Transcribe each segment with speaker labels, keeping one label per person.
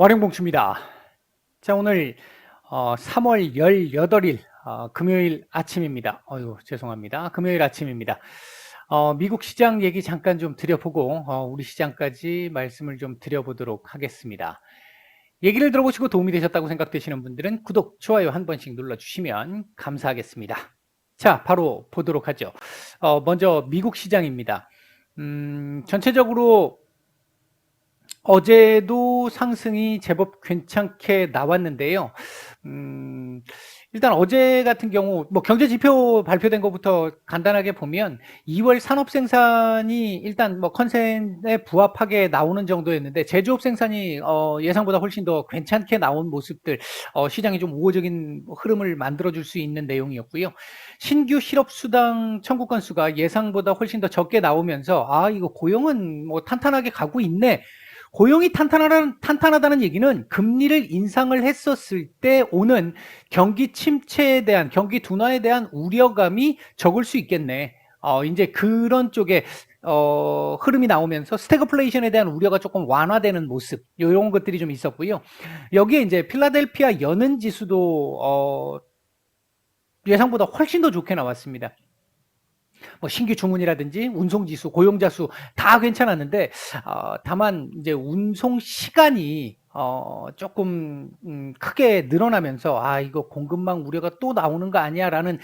Speaker 1: 와룡봉추입니다. 자, 오늘 3월 18일 금요일 아침입니다. 죄송합니다. 금요일 아침입니다. 미국 시장 얘기 잠깐 좀 드려보고 우리 시장까지 말씀을 좀 드려보도록 하겠습니다. 얘기를 들어보시고 도움이 되셨다고 생각되시는 분들은 구독, 좋아요 한 번씩 눌러주시면 감사하겠습니다. 자, 바로 보도록 하죠. 먼저 미국 시장입니다. 전체적으로 어제도 상승이 제법 괜찮게 나왔는데요. 일단 어제 같은 경우 뭐 경제 지표 발표된 것부터 간단하게 보면 2월 산업 생산이 일단 뭐 컨센에 부합하게 나오는 정도였는데 제조업 생산이 예상보다 훨씬 더 괜찮게 나온 모습들, 시장이 좀 우호적인 흐름을 만들어줄 수 있는 내용이었고요. 신규 실업수당 청구 건수가 예상보다 훨씬 더 적게 나오면서 이거 고용은 뭐 탄탄하게 가고 있네. 고용이 탄탄하다는 얘기는 금리를 인상을 했었을 때 오는 경기 침체에 대한, 경기 둔화에 대한 우려감이 적을 수 있겠네. 이제 그런 쪽에 흐름이 나오면서 스태그플레이션에 대한 우려가 조금 완화되는 모습, 이런 것들이 좀 있었고요. 여기에 이제 필라델피아 연은 지수도 예상보다 훨씬 더 좋게 나왔습니다. 뭐 신규 주문이라든지 운송 지수, 고용자 수 다 괜찮았는데 다만 이제 운송 시간이 조금 크게 늘어나면서 이거 공급망 우려가 또 나오는 거 아니야라는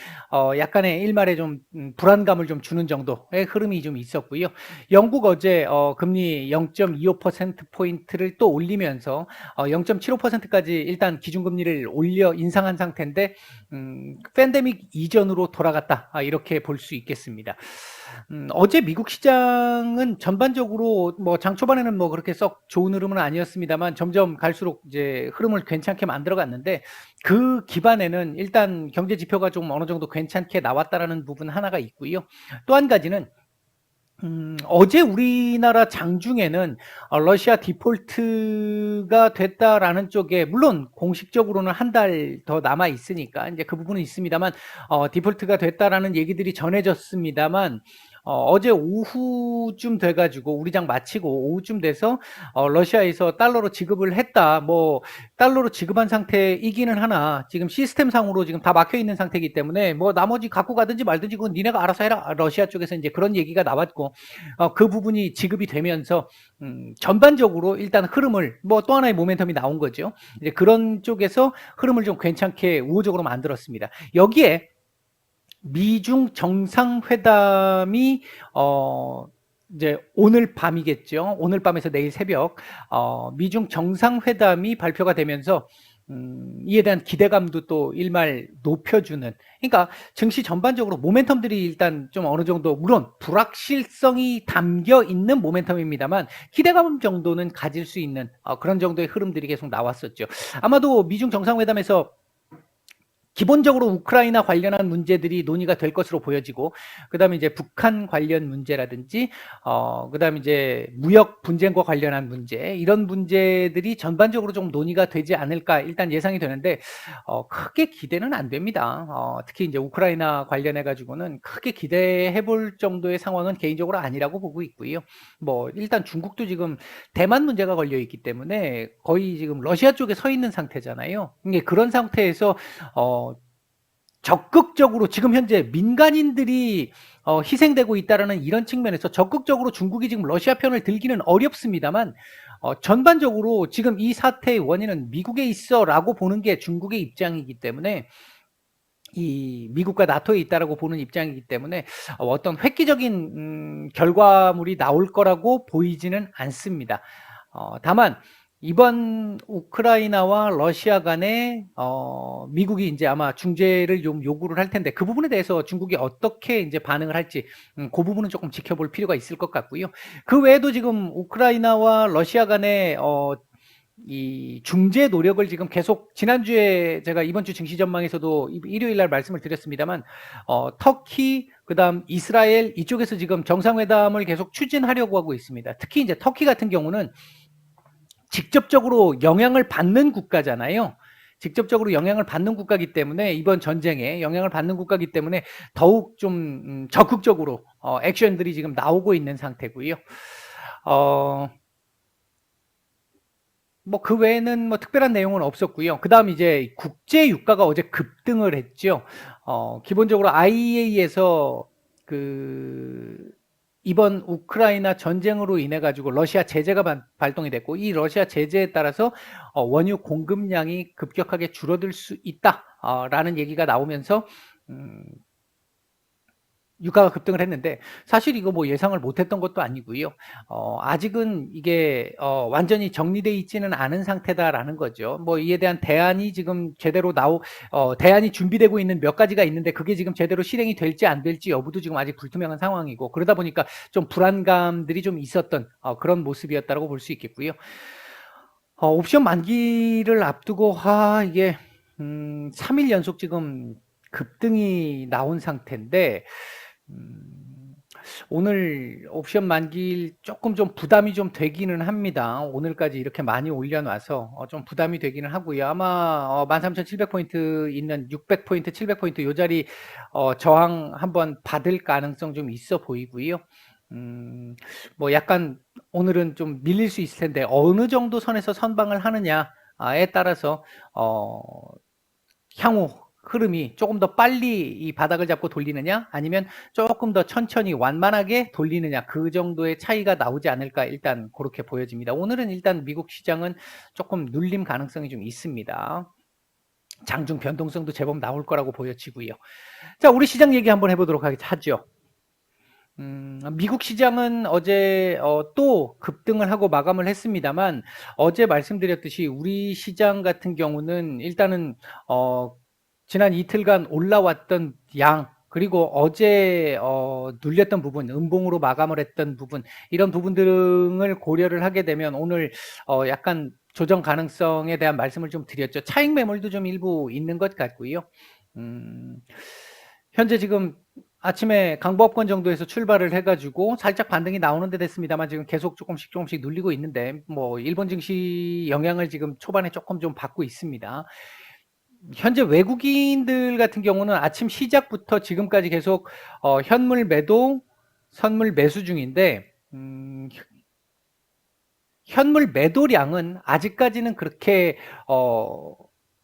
Speaker 1: 약간의 일말의 좀 불안감을 좀 주는 정도의 흐름이 좀 있었고요. 영국 어제 금리 0.25% 포인트를 또 올리면서 0.75%까지 일단 기준금리를 올려 인상한 상태인데 팬데믹 이전으로 돌아갔다, 이렇게 볼 수 있겠습니다. 어제 미국 시장은 전반적으로 뭐 장 초반에는 뭐 그렇게 썩 좋은 흐름은 아니었습니다만 점점 갈수록 이제 흐름을 괜찮게 만들어 갔는데 그 기반에는 일단 경제 지표가 좀 어느 정도 괜찮게 나왔다라는 부분 하나가 있고요. 또 한 가지는 어제 우리나라 장중에는 러시아 디폴트가 됐다라는 쪽에, 물론 공식적으로는 한 달 더 남아 있으니까 이제 그 부분은 있습니다만, 디폴트가 됐다라는 얘기들이 전해졌습니다만, 어제 오후쯤 돼가지고 우리 장 마치고 오후쯤 돼서 러시아에서 달러로 지급을 했다. 뭐 달러로 지급한 상태이기는 하나 지금 시스템상으로 지금 다 막혀 있는 상태이기 때문에 뭐 나머지 갖고 가든지 말든지 그건 니네가 알아서 해라. 러시아 쪽에서 이제 그런 얘기가 나왔고, 그 부분이 지급이 되면서 전반적으로 일단 흐름을, 뭐 또 하나의 모멘텀이 나온 거죠. 이제 그런 쪽에서 흐름을 좀 괜찮게 우호적으로 만들었습니다. 여기에 미중 정상회담이 이제 오늘 밤이겠죠. 오늘 밤에서 내일 새벽 미중 정상회담이 발표가 되면서 이에 대한 기대감도 또 일말 높여주는, 그러니까 증시 전반적으로 모멘텀들이 일단 좀 어느 정도, 물론 불확실성이 담겨 있는 모멘텀입니다만 기대감 정도는 가질 수 있는 그런 정도의 흐름들이 계속 나왔었죠. 아마도 미중 정상회담에서 기본적으로 우크라이나 관련한 문제들이 논의가 될 것으로 보여지고, 그다음에 이제 북한 관련 문제라든지 그다음에 이제 무역 분쟁과 관련한 문제, 이런 문제들이 전반적으로 좀 논의가 되지 않을까 일단 예상이 되는데 크게 기대는 안 됩니다. 특히 이제 우크라이나 관련해 가지고는 크게 기대해 볼 정도의 상황은 개인적으로 아니라고 보고 있고요. 뭐 일단 중국도 지금 대만 문제가 걸려 있기 때문에 거의 지금 러시아 쪽에 서 있는 상태잖아요. 이게 그런 상태에서 적극적으로 지금 현재 민간인들이 희생되고 있다라는 이런 측면에서 적극적으로 중국이 지금 러시아 편을 들기는 어렵습니다만, 전반적으로 지금 이 사태의 원인은 미국에 있어라고 보는 게 중국의 입장이기 때문에, 이 미국과 나토에 있다라고 보는 입장이기 때문에 어떤 획기적인 결과물이 나올 거라고 보이지는 않습니다. 다만 이번 우크라이나와 러시아 간에 미국이 이제 아마 중재를 좀 요구를 할 텐데 그 부분에 대해서 중국이 어떻게 이제 반응을 할지 그 부분은 조금 지켜볼 필요가 있을 것 같고요. 그 외에도 지금 우크라이나와 러시아 간에 이 중재 노력을 지금 계속, 지난주에 제가 이번 주 증시 전망에서도 일요일 날 말씀을 드렸습니다만 터키, 그다음 이스라엘 이쪽에서 지금 정상회담을 계속 추진하려고 하고 있습니다. 특히 이제 터키 같은 경우는 직접적으로 영향을 받는 국가잖아요. 직접적으로 영향을 받는 국가이기 때문에, 이번 전쟁에 영향을 받는 국가이기 때문에 더욱 좀 적극적으로 액션들이 지금 나오고 있는 상태고요. 뭐 그 외에는 뭐 특별한 내용은 없었고요. 그다음 이제 국제 유가가 어제 급등을 했죠. 기본적으로 IEA에서 그 이번 우크라이나 전쟁으로 인해 가지고 러시아 제재가 발동이 됐고, 이 러시아 제재에 따라서 원유 공급량이 급격하게 줄어들 수 있다라는 얘기가 나오면서 음, 유가가 급등을 했는데, 사실 이거 뭐 예상을 못했던 것도 아니고요. 아직은 이게 완전히 정리돼 있지는 않은 상태다라는 거죠. 뭐 이에 대한 대안이 지금 제대로 대안이 준비되고 있는 몇 가지가 있는데, 그게 지금 제대로 실행이 될지 안 될지 여부도 지금 아직 불투명한 상황이고, 그러다 보니까 좀 불안감들이 좀 있었던 그런 모습이었다고 볼 수 있겠고요. 옵션 만기를 앞두고 이게 3일 연속 지금 급등이 나온 상태인데, 음, 오늘 옵션 만기일 조금 좀 부담이 좀 되기는 합니다. 오늘까지 이렇게 많이 올려놔서 좀 부담이 되기는 하고요. 아마 13,700포인트 있는 600포인트, 700포인트 요 자리 저항 한번 받을 가능성 좀 있어 보이고요. 뭐 약간 오늘은 좀 밀릴 수 있을 텐데 어느 정도 선에서 선방을 하느냐에 따라서 향후 흐름이 조금 더 빨리 이 바닥을 잡고 돌리느냐, 아니면 조금 더 천천히 완만하게 돌리느냐, 그 정도의 차이가 나오지 않을까, 일단 그렇게 보여집니다. 오늘은 일단 미국 시장은 조금 눌림 가능성이 좀 있습니다. 장중 변동성도 제법 나올 거라고 보여지고요. 자, 우리 시장 얘기 한번 해보도록 하죠. 미국 시장은 어제 또 급등을 하고 마감을 했습니다만, 어제 말씀드렸듯이 우리 시장 같은 경우는 일단은 지난 이틀간 올라왔던 양, 그리고 어제 눌렸던 부분, 음봉으로 마감을 했던 부분, 이런 부분 등을 고려를 하게 되면 오늘 약간 조정 가능성에 대한 말씀을 좀 드렸죠. 차익 매물도 좀 일부 있는 것 같고요. 음, 현재 지금 아침에 강보합권 정도에서 출발을 해가지고 살짝 반등이 나오는 데 됐습니다만, 지금 계속 조금씩 눌리고 있는데, 뭐 일본 증시 영향을 지금 초반에 조금 좀 받고 있습니다. 현재 외국인들 같은 경우는 아침 시작부터 지금까지 계속 현물 매도, 선물 매수 중인데, 현물 매도량은 아직까지는 그렇게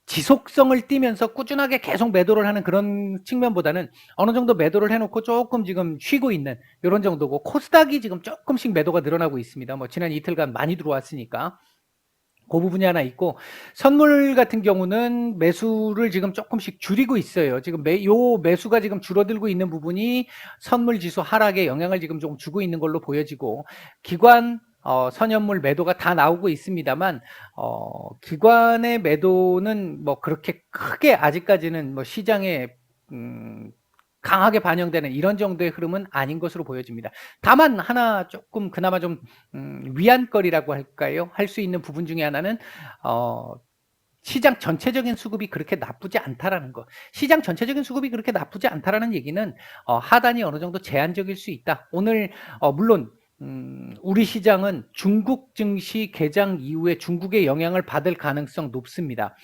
Speaker 1: 지속성을 띠면서 꾸준하게 계속 매도를 하는 그런 측면보다는 어느 정도 매도를 해놓고 조금 지금 쉬고 있는 이런 정도고, 코스닥이 지금 조금씩 매도가 늘어나고 있습니다. 뭐 지난 이틀간 많이 들어왔으니까 그 부분이 하나 있고, 선물 같은 경우는 매수를 지금 조금씩 줄이고 있어요. 지금 요 매수가 지금 줄어들고 있는 부분이 선물 지수 하락에 영향을 지금 좀 주고 있는 걸로 보여지고, 기관 선현물 매도가 다 나오고 있습니다만, 기관의 매도는 뭐 그렇게 크게 아직까지는 뭐 시장에 강하게 반영되는 이런 정도의 흐름은 아닌 것으로 보여집니다. 다만 하나 조금 그나마 좀 위안거리라고 할까요? 할 수 있는 부분 중에 하나는 시장 전체적인 수급이 그렇게 나쁘지 않다라는 거. 시장 전체적인 수급이 그렇게 나쁘지 않다라는 얘기는 하단이 어느 정도 제한적일 수 있다. 오늘 물론 우리 시장은 중국 증시 개장 이후에 중국의 영향을 받을 가능성 높습니다.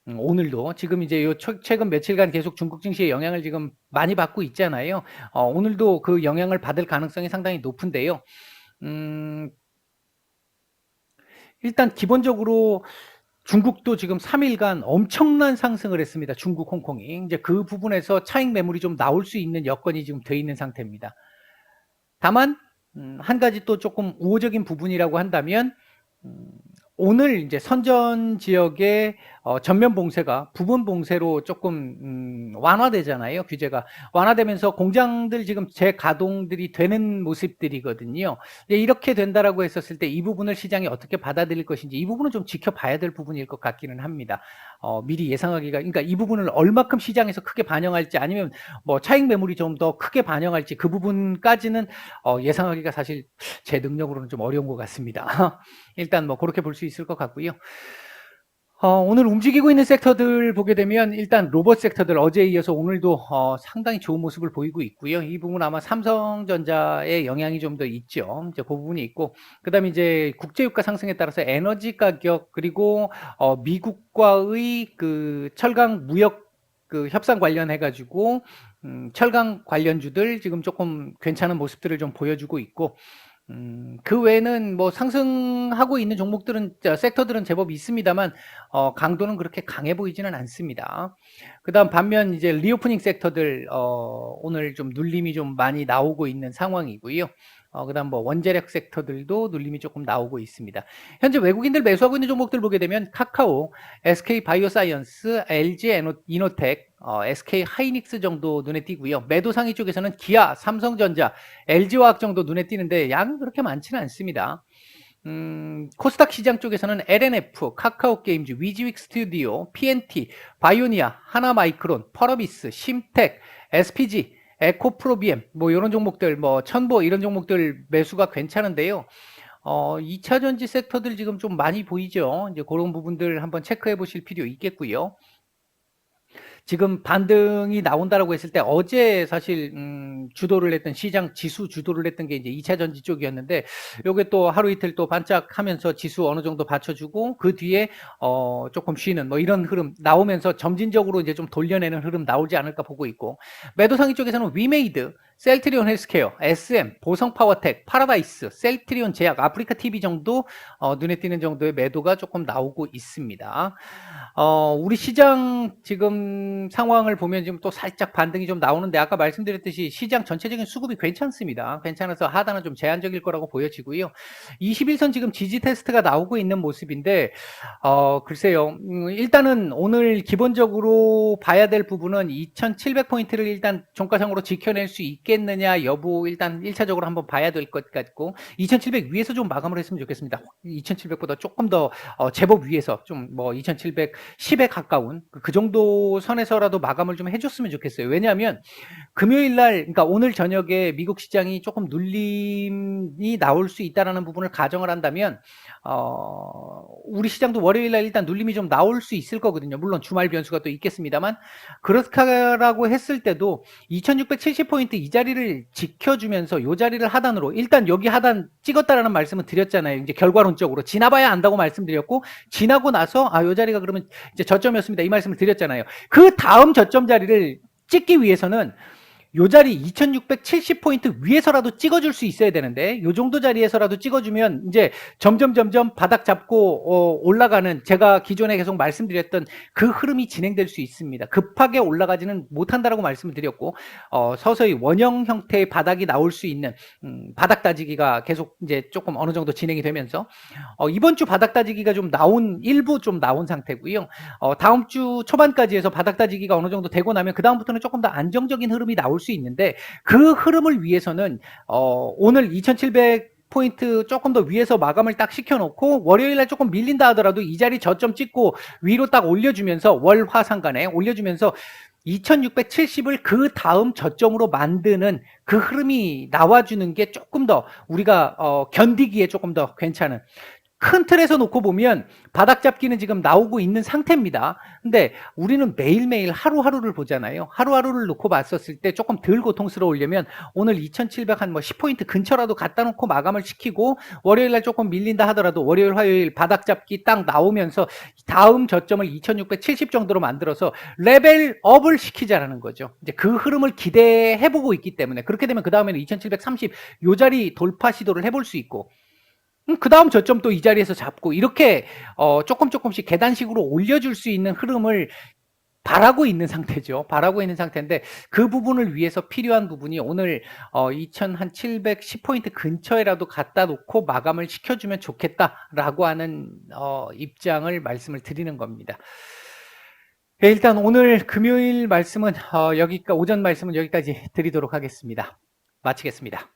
Speaker 1: 오늘도 지금 이제 요 최근 며칠간 계속 중국 증시의 영향을 지금 많이 받고 있잖아요. 오늘도 그 영향을 받을 가능성이 상당히 높은데요. 일단 기본적으로 중국도 지금 3일간 엄청난 상승을 했습니다. 중국, 홍콩이. 이제 그 부분에서 차익 매물이 좀 나올 수 있는 여건이 지금 돼 있는 상태입니다. 다만 한 가지 또 조금 우호적인 부분이라고 한다면, 오늘 이제 선전 지역의 전면 봉쇄가 부분 봉쇄로 조금 완화되잖아요. 규제가 완화되면서 공장들 지금 재가동들이 되는 모습들이거든요. 이렇게 된다라고 했었을 때 이 부분을 시장이 어떻게 받아들일 것인지, 이 부분은 좀 지켜봐야 될 부분일 것 같기는 합니다. 미리 예상하기가, 그러니까 이 부분을 얼마큼 시장에서 크게 반영할지, 아니면 뭐 차익 매물이 좀 더 크게 반영할지, 그 부분까지는 예상하기가 사실 제 능력으로는 좀 어려운 것 같습니다. 일단 뭐 그렇게 볼 수 있을 것 같고요. 오늘 움직이고 있는 섹터들 보게 되면, 일단 로봇 섹터들 어제에 이어서 오늘도 상당히 좋은 모습을 보이고 있고요. 이 부분 아마 삼성전자의 영향이 좀 더 있죠. 이제 그 부분이 있고, 그다음에 이제 국제유가 상승에 따라서 에너지 가격, 그리고 미국과의 그 철강 무역 그 협상 관련해 가지고 철강 관련주들 지금 조금 괜찮은 모습들을 좀 보여주고 있고, 그 외에는 뭐 상승하고 있는 종목들은, 섹터들은 제법 있습니다만, 강도는 그렇게 강해 보이지는 않습니다. 그 다음 반면 이제 리오프닝 섹터들, 오늘 좀 눌림이 좀 많이 나오고 있는 상황이고요. 그 다음 뭐 원자력 섹터들도 눌림이 조금 나오고 있습니다. 현재 외국인들 매수하고 있는 종목들 보게 되면 카카오, SK 바이오사이언스, LG 이노텍, SK 하이닉스 정도 눈에 띄고요. 매도 상위 쪽에서는 기아, 삼성전자, LG화학 정도 눈에 띄는데 양은 그렇게 많지는 않습니다. 코스닥 시장 쪽에서는 LNF, 카카오게임즈, 위즈윅 스튜디오, PNT, 바이오니아, 하나마이크론, 펄어비스, 심텍, SPG, 에코프로비엠, 뭐 이런 종목들, 뭐 천보 이런 종목들 매수가 괜찮은데요. 2차 전지 섹터들 지금 좀 많이 보이죠. 이제 그런 부분들 한번 체크해 보실 필요 있겠고요. 지금 반등이 나온다라고 했을 때 어제 사실 주도를 했던 시장 지수 주도를 했던 게 이제 2차 전지 쪽이었는데 요게 또 하루 이틀 또 반짝하면서 지수 어느 정도 받쳐주고 그 뒤에 조금 쉬는 뭐 이런 흐름 나오면서 점진적으로 이제 좀 돌려내는 흐름 나오지 않을까 보고 있고, 매도상위 쪽에서는 위메이드, 셀트리온 헬스케어, SM, 보성파워텍, 파라다이스, 셀트리온 제약, 아프리카 TV 정도 눈에 띄는 정도의 매도가 조금 나오고 있습니다. 우리 시장 지금 상황을 보면 지금 또 살짝 반등이 좀 나오는데, 아까 말씀드렸듯이 시장 전체적인 수급이 괜찮습니다. 괜찮아서 하단은 좀 제한적일 거라고 보여지고요. 21선 지금 지지 테스트가 나오고 있는 모습인데, 글쎄요. 일단은 오늘 기본적으로 봐야 될 부분은 2700포인트를 일단 종가상으로 지켜낼 수 있겠느냐 여부 일단 1차적으로 한번 봐야 될 것 같고, 2700 위에서 좀 마감을 했으면 좋겠습니다. 2700보다 조금 더 제법 위에서 좀 뭐 2710에 가까운 그 정도 선에서라도 마감을 좀 해줬으면 좋겠어요. 왜냐하면 금요일 날, 그러니까 오늘 저녁에 미국 시장이 조금 눌림이 나올 수 있다라는 부분을 가정을 한다면, 우리 시장도 월요일 날 일단 눌림이 좀 나올 수 있을 거거든요. 물론 주말 변수가 또 있겠습니다만, 그렇다라고 했을 때도 2670포인트 이 자리를 지켜주면서 이 자리를 하단으로, 일단 여기 하단 찍었다라는 말씀을 드렸잖아요. 이제 결과론적으로 지나봐야 안다고 말씀드렸고, 지나고 나서 이 자리가 그러면 이제 저점이었습니다. 이 말씀을 드렸잖아요. 그 다음 저점 자리를 찍기 위해서는 요 자리 2670포인트 위에서라도 찍어줄 수 있어야 되는데, 요 정도 자리에서라도 찍어주면 이제 점점 바닥 잡고 올라가는, 제가 기존에 계속 말씀드렸던 그 흐름이 진행될 수 있습니다. 급하게 올라가지는 못한다라고 말씀을 드렸고, 서서히 원형 형태의 바닥이 나올 수 있는 바닥 따지기가 계속 이제 조금 어느 정도 진행이 되면서, 이번 주 바닥 따지기가 좀 일부 좀 나온 상태고요. 다음 주 초반까지 해서 바닥 따지기가 어느 정도 되고 나면 그 다음부터는 조금 더 안정적인 흐름이 나올 수 있는데, 그 흐름을 위해서는 오늘 2700포인트 조금 더 위에서 마감을 딱 시켜놓고 월요일날 조금 밀린다 하더라도 이 자리 저점 찍고 위로 딱 올려주면서 월화상간에 올려주면서 2670을 그 다음 저점으로 만드는 그 흐름이 나와주는 게 조금 더 우리가 견디기에 조금 더 괜찮은, 큰 틀에서 놓고 보면 바닥 잡기는 지금 나오고 있는 상태입니다. 근데 우리는 매일매일 하루하루를 보잖아요. 하루하루를 놓고 봤었을 때 조금 덜 고통스러우려면 오늘 2700 한 뭐 10포인트 근처라도 갖다 놓고 마감을 시키고, 월요일날 조금 밀린다 하더라도 월요일 화요일 바닥 잡기 딱 나오면서 다음 저점을 2670 정도로 만들어서 레벨업을 시키자라는 거죠. 이제 그 흐름을 기대해보고 있기 때문에, 그렇게 되면 그 다음에는 2730 요 자리 돌파 시도를 해볼 수 있고, 그 다음 저점 또 이 자리에서 잡고, 이렇게 조금씩 계단식으로 올려줄 수 있는 흐름을 바라고 있는 상태죠. 바라고 있는 상태인데, 그 부분을 위해서 필요한 부분이 오늘 2710포인트 근처에라도 갖다 놓고 마감을 시켜주면 좋겠다라고 하는 입장을 말씀을 드리는 겁니다. 네, 일단 오늘 금요일 말씀은 오전 말씀은 여기까지 드리도록 하겠습니다. 마치겠습니다.